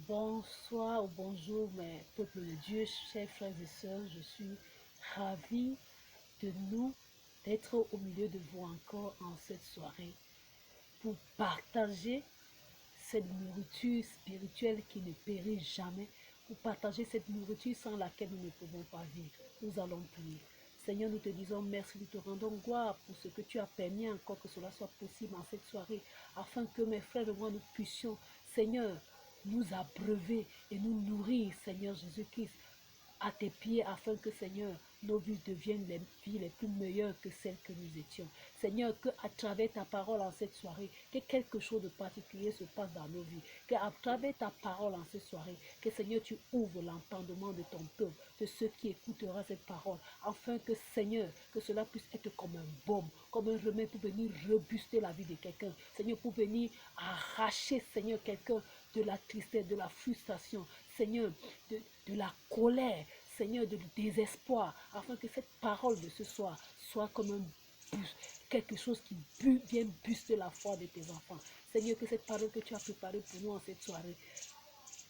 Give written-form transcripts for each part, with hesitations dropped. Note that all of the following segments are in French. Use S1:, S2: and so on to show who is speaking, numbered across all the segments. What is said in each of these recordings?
S1: Bonsoir ou bonjour, mes peuples de Dieu, chers frères et sœurs. Je suis ravie d'être au milieu de vous encore en cette soirée pour partager cette nourriture spirituelle qui ne périt jamais, pour partager cette nourriture sans laquelle nous ne pouvons pas vivre. Nous allons prier. Seigneur, nous te disons merci, nous te rendons gloire pour ce que tu as permis encore que cela soit possible en cette soirée, afin que mes frères et moi nous puissions, Seigneur, nous abreuver et nous nourrir, Seigneur Jésus-Christ, à tes pieds, afin que, Seigneur, nos vies deviennent les vies les plus meilleures que celles que nous étions. Seigneur, que à travers ta parole en cette soirée, que quelque chose de particulier se passe dans nos vies. Que à travers ta parole en cette soirée, que, Seigneur, tu ouvres l'entendement de ton peuple, de ceux qui écouteront cette parole, afin que, Seigneur, que cela puisse être comme un baume, comme un remède pour venir rebuster la vie de quelqu'un. Seigneur, pour venir arracher, Seigneur, quelqu'un de la tristesse, de la frustration, Seigneur, de la colère, Seigneur, du désespoir, afin que cette parole de ce soir soit comme un boost, quelque chose qui vient booster la foi de tes enfants. Seigneur, que cette parole que tu as préparée pour nous en cette soirée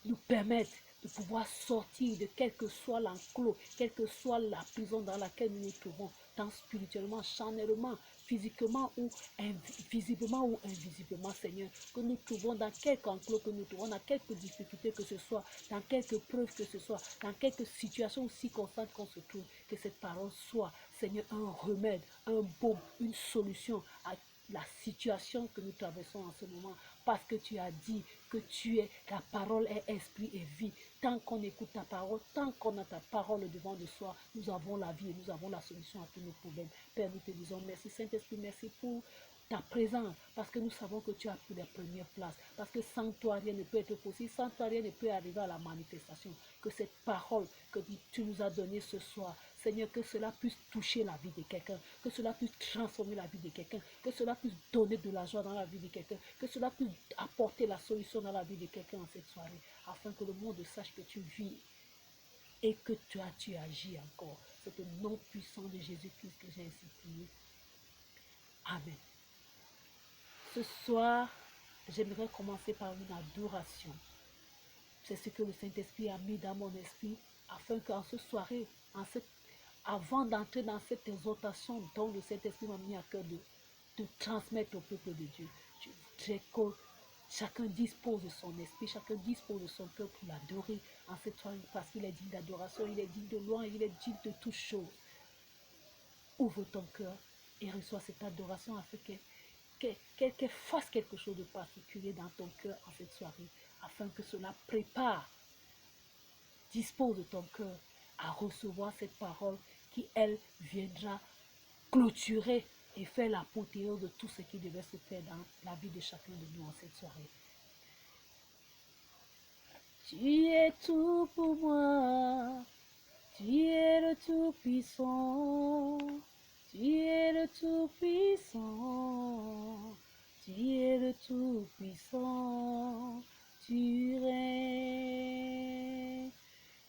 S1: nous permette de pouvoir sortir de quel que soit l'enclos, quelle que soit la prison dans laquelle nous nous trouvons, tant spirituellement, charnellement, physiquement ou visiblement ou invisiblement, Seigneur, que nous trouvons dans quelque enclos que nous trouvons, dans quelque difficulté que ce soit, dans quelque preuve que ce soit, dans quelque situation ou circonstance qu'on se trouve, que cette parole soit, Seigneur, un remède, un baume, une solution à la situation que nous traversons en ce moment, parce que tu as dit que la parole est esprit et vie. Tant qu'on écoute ta parole, tant qu'on a ta parole devant de soi, nous avons la vie et nous avons la solution à tous nos problèmes. Père, nous te disons merci. Saint-Esprit, merci pour ta présence, parce que nous savons que tu as pris la première place, parce que sans toi rien ne peut être possible, sans toi rien ne peut arriver à la manifestation. Que cette parole que tu nous as donnée ce soir, Seigneur, que cela puisse toucher la vie de quelqu'un, que cela puisse transformer la vie de quelqu'un, que cela puisse donner de la joie dans la vie de quelqu'un, que cela puisse apporter la solution dans la vie de quelqu'un en cette soirée, afin que le monde sache que tu vis et que toi tu agis encore. C'est au nom puissant de Jésus-Christ que j'ai ainsi prié. Amen. Ce soir, j'aimerais commencer par une adoration. C'est ce que le Saint-Esprit a mis dans mon esprit, afin qu'en ce soirée, avant d'entrer dans cette exhortation dont le Saint-Esprit m'a mis à cœur de transmettre au peuple de Dieu, je voudrais que chacun dispose de son esprit, chacun dispose de son cœur pour l'adorer en cette soirée, parce qu'il est digne d'adoration, il est digne de louange, il est digne de toute chose. Ouvre ton cœur et reçois cette adoration afin qu'elle fasse quelque chose de particulier dans ton cœur en cette soirée, afin que cela prépare, dispose de ton cœur à recevoir cette parole qui, elle, viendra clôturer et faire l'apothéose de tout ce qui devait se faire dans la vie de chacun de nous en cette soirée. Tu es tout pour moi, tu es le Tout-Puissant, tu es le Tout-Puissant, tu es le Tout-Puissant, tu règnes.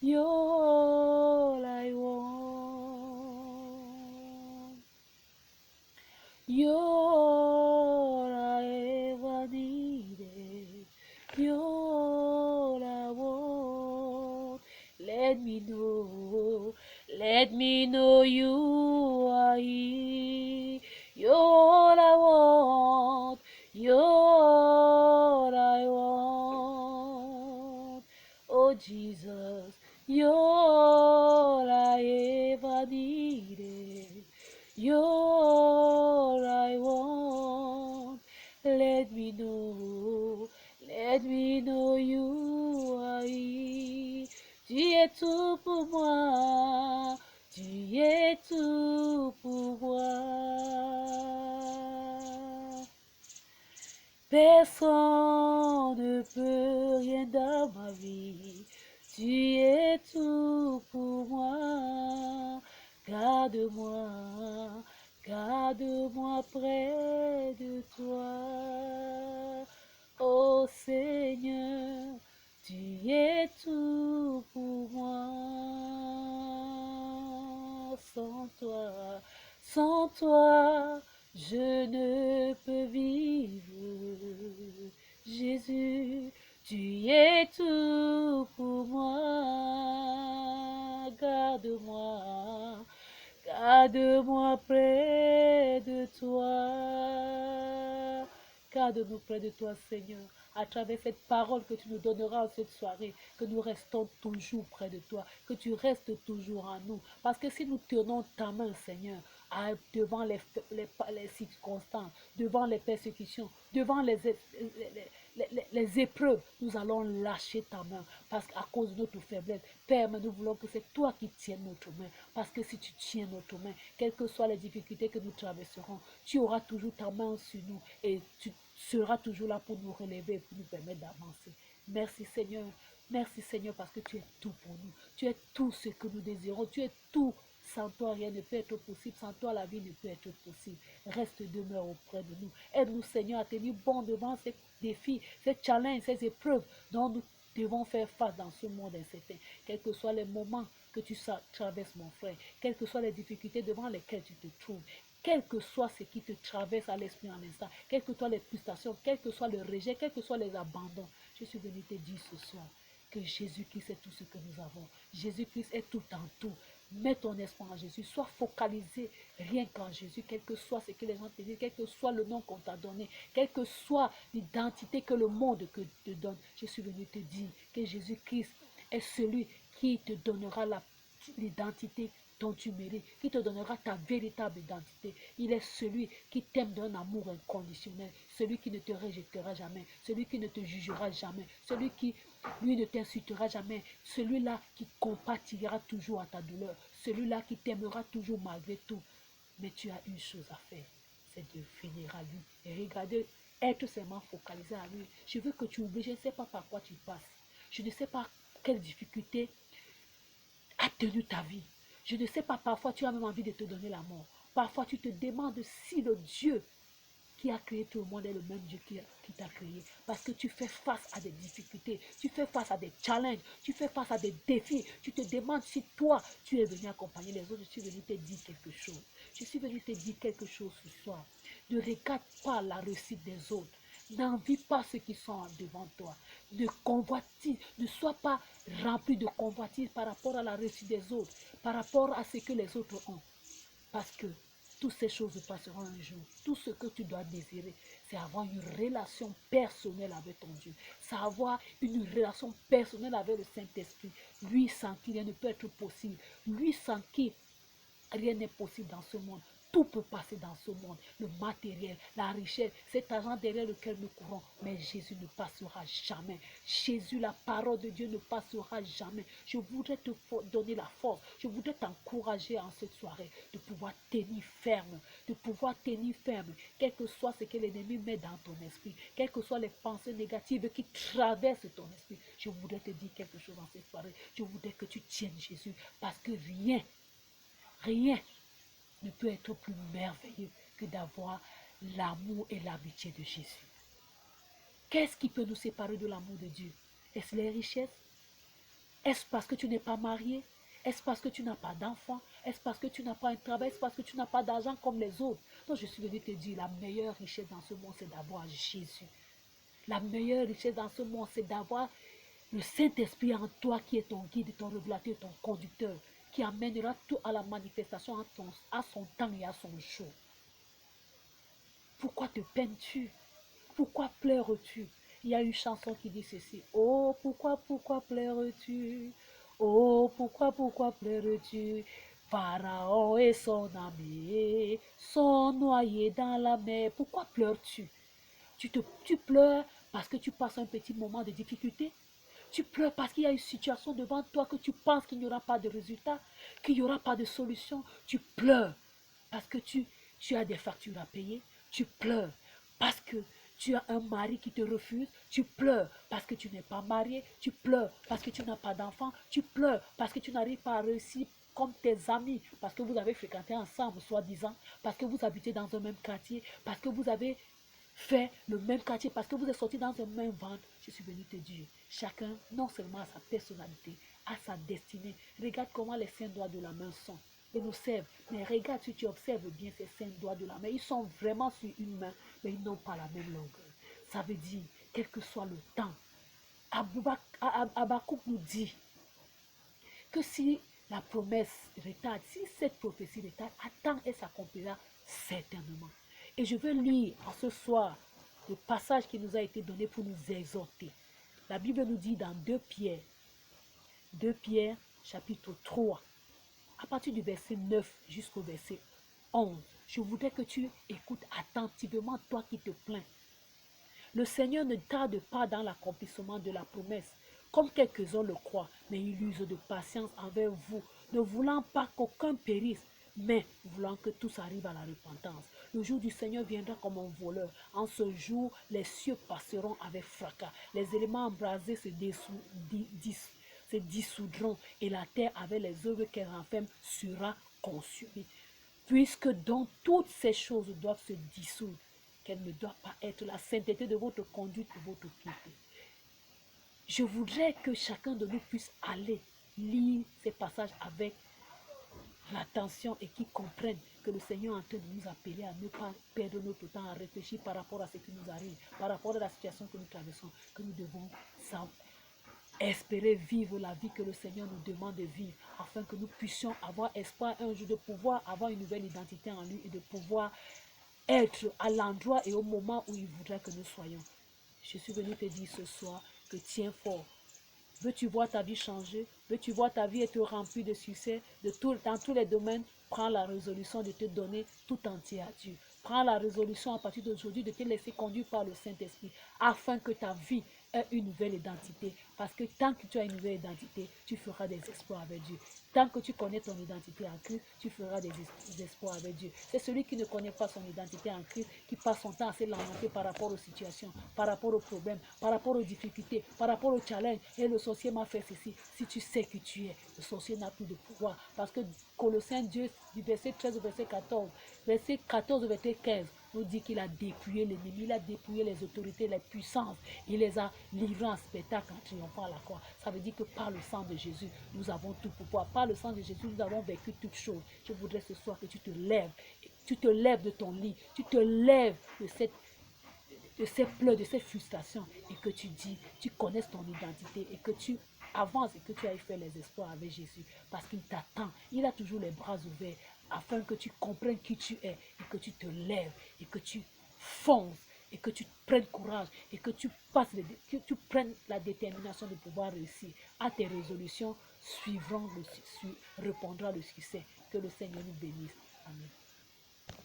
S1: You're all I want. You're all I ever needed. You're all I want. Let me know you are here. You're all I want. You're all I want. Oh Jesus, you're all I ever needed. You're all I want. Let me know you are here. Tu es tout pour moi, tu es tout pour moi. Personne ne peut rien dans ma vie, tu es tout pour moi. Garde-moi, garde-moi près de toi. Oh Seigneur, tu es tout pour moi. Sans toi, je ne peux vivre. Jésus, Tu es tout pour moi. Garde-moi. Garde-moi près de toi. Garde-nous près de toi, Seigneur, à travers cette parole que tu nous donneras en cette soirée, que nous restons toujours près de toi, que tu restes toujours en nous. Parce que si nous tenons ta main, Seigneur, devant les circonstances, devant les persécutions, devant les épreuves, nous allons lâcher ta main parce qu'à cause de notre faiblesse. Père, mais nous voulons que c'est toi qui tiennes notre main. Parce que si tu tiens notre main, quelles que soient les difficultés que nous traverserons, tu auras toujours ta main sur nous et tu seras toujours là pour nous relever et pour nous permettre d'avancer. Merci Seigneur. Merci Seigneur parce que tu es tout pour nous. Tu es tout ce que nous désirons. Tu es tout. Sans toi, rien ne peut être possible. Sans toi, la vie ne peut être possible. Reste, demeure auprès de nous. Aide-nous, Seigneur, à tenir bon devant ces défis, ces challenges, ces épreuves dont nous devons faire face dans ce monde incertain. Quels que soient les moments que tu traverses, mon frère, quelles que soient les difficultés devant lesquelles tu te trouves, quel que soit ce qui te traverse à l'esprit en instant, quelles que soient les frustrations, quel que soit le rejet, quels que soient les abandons, je suis venu te dire ce soir que Jésus-Christ est tout ce que nous avons. Jésus-Christ est tout en tout. Mets ton espoir en Jésus. Sois focalisé rien qu'en Jésus, quel que soit ce que les gens te disent, quel que soit le nom qu'on t'a donné, quelle que soit l'identité que le monde te donne. Je suis venu te dire que Jésus-Christ est celui qui te donnera l'identité dont tu mérites, qui te donnera ta véritable identité. Il est celui qui t'aime d'un amour inconditionnel, celui qui ne te rejettera jamais, celui qui ne te jugera jamais, celui qui, lui, ne t'insultera jamais, celui-là qui compatira toujours à ta douleur, celui-là qui t'aimera toujours malgré tout. Mais tu as une chose à faire, c'est de venir à lui et regarder, être seulement focalisé à lui. Je veux que tu oublies, je ne sais pas par quoi tu passes, je ne sais pas quelle difficulté a tenu ta vie. Je ne sais pas, parfois tu as même envie de te donner la mort. Parfois tu te demandes si le Dieu qui a créé tout le monde est le même Dieu qui t'a créé. Parce que tu fais face à des difficultés, tu fais face à des challenges, tu fais face à des défis. Tu te demandes si toi, tu es venu accompagner les autres. Je suis venu te dire quelque chose. Je suis venu te dire quelque chose ce soir. Ne regarde pas la réussite des autres. N'envie pas ceux qui sont devant toi. Ne convoitise, ne sois pas rempli de convoitise par rapport à la réussite des autres, par rapport à ce que les autres ont. Parce que toutes ces choses passeront un jour. Tout ce que tu dois désirer, c'est avoir une relation personnelle avec ton Dieu. C'est avoir une relation personnelle avec le Saint-Esprit. Lui sans qui rien ne peut être possible. Lui sans qui rien n'est possible dans ce monde. Tout peut passer dans ce monde. Le matériel, la richesse, cet argent derrière lequel nous courons. Mais Jésus ne passera jamais. Jésus, la parole de Dieu ne passera jamais. Je voudrais te donner la force. Je voudrais t'encourager en cette soirée de pouvoir tenir ferme. De pouvoir tenir ferme. Quel que soit ce que l'ennemi met dans ton esprit. Quelles que soient les pensées négatives qui traversent ton esprit. Je voudrais te dire quelque chose en cette soirée. Je voudrais que tu tiennes Jésus. Parce que rien ne peut être plus merveilleux que d'avoir l'amour et l'amitié de Jésus. Qu'est-ce qui peut nous séparer de l'amour de Dieu? Est-ce les richesses? Est-ce parce que tu n'es pas marié? Est-ce parce que tu n'as pas d'enfant? Est-ce parce que tu n'as pas un travail? Est-ce parce que tu n'as pas d'argent comme les autres? Donc je suis venu te dire, la meilleure richesse dans ce monde, c'est d'avoir Jésus. La meilleure richesse dans ce monde, c'est d'avoir le Saint-Esprit en toi qui est ton guide, ton révélateur, ton conducteur, qui amènera tout à la manifestation à son temps et à son jour. Pourquoi te peines-tu? Pourquoi pleures-tu? Il y a une chanson qui dit ceci. Oh, pourquoi pleures-tu? Oh, pourquoi pleures-tu? Pharaon et son ami sont noyés dans la mer. Pourquoi pleures-tu? Tu pleures parce que tu passes un petit moment de difficulté. Tu pleures parce qu'il y a une situation devant toi que tu penses qu'il n'y aura pas de résultat, qu'il n'y aura pas de solution. Tu pleures parce que tu as des factures à payer. Tu pleures parce que tu as un mari qui te refuse. Tu pleures parce que tu n'es pas marié. Tu pleures parce que tu n'as pas d'enfant. Tu pleures parce que tu n'arrives pas à réussir comme tes amis, parce que vous avez fréquenté ensemble, soi-disant, parce que vous habitez dans un même quartier, parce que vous avez fait le même quartier, parce que vous êtes sortis dans un même ventre. Je suis venu te dire, chacun, non seulement à sa personnalité, à sa destinée. Regarde comment les cinq doigts de la main sont. Ils nous servent. Mais regarde, si tu observes bien ces cinq doigts de la main, ils sont vraiment sur une main, mais ils n'ont pas la même longueur. Ça veut dire, quel que soit le temps, Habakkuk nous dit que si la promesse retarde, si cette prophétie retarde, attends, elle s'accomplira certainement. Et je veux lire en ce soir le passage qui nous a été donné pour nous exhorter. La Bible nous dit dans 2 Pierre chapitre 3, à partir du verset 9 jusqu'au verset 11. Je voudrais que tu écoutes attentivement, toi qui te plains. Le Seigneur ne tarde pas dans l'accomplissement de la promesse, comme quelques-uns le croient, mais il use de patience envers vous, ne voulant pas qu'aucun périsse, mais voulant que tous arrivent à la repentance. Le jour du Seigneur viendra comme un voleur. En ce jour, les cieux passeront avec fracas. Les éléments embrasés se dissoudront et la terre avec les œuvres qu'elle renferme sera consumée. Puisque donc toutes ces choses doivent se dissoudre, quelle ne doit pas être la sainteté de votre conduite et votre piété. Je voudrais que chacun de nous puisse aller lire ces passages avec l'attention et qui comprennent que le Seigneur est en train de nous appeler à ne pas perdre notre temps à réfléchir par rapport à ce qui nous arrive, par rapport à la situation que nous traversons, que nous devons espérer vivre la vie que le Seigneur nous demande de vivre, afin que nous puissions avoir espoir un jour de pouvoir avoir une nouvelle identité en lui et de pouvoir être à l'endroit et au moment où il voudrait que nous soyons. Je suis venu te dire ce soir que tiens fort. Veux-tu voir ta vie changer? Veux-tu voir ta vie être remplie de succès dans tous les domaines? Prends la résolution de te donner tout entier à Dieu. Prends la résolution à partir d'aujourd'hui de te laisser conduire par le Saint-Esprit afin que ta vie ait une nouvelle identité. Parce que tant que tu as une nouvelle identité, tu feras des exploits avec Dieu. Tant que tu connais ton identité en Christ, tu feras des exploits avec Dieu. C'est celui qui ne connaît pas son identité en Christ qui passe son temps à se lamenter par rapport aux situations, par rapport aux problèmes, par rapport aux difficultés, par rapport aux challenges. Et le sorcier m'a fait ceci. Si tu sais que tu es, le sorcier n'a plus de pouvoir. Parce que Colossiens 2, du verset 13 au verset 14, verset 14 au verset 15, nous dit qu'il a dépouillé l'ennemi, il a dépouillé les autorités, les puissances, il les a livrés en spectacle en triomphant à la croix. Ça veut dire que par le sang de Jésus, nous avons tout pouvoir. Par le sang de Jésus, nous avons vécu toutes choses. Je voudrais ce soir que tu te lèves de ton lit, tu te lèves de ces pleurs, de ces frustrations et que tu connaisses ton identité et que tu avances et que tu ailles faire les espoirs avec Jésus parce qu'il t'attend, il a toujours les bras ouverts afin que tu comprennes qui tu es et que tu te lèves et que tu fonces et que tu prennes courage et que tu prennes la détermination de pouvoir réussir. À tes résolutions répondra le succès. Que le Seigneur nous bénisse. Amen.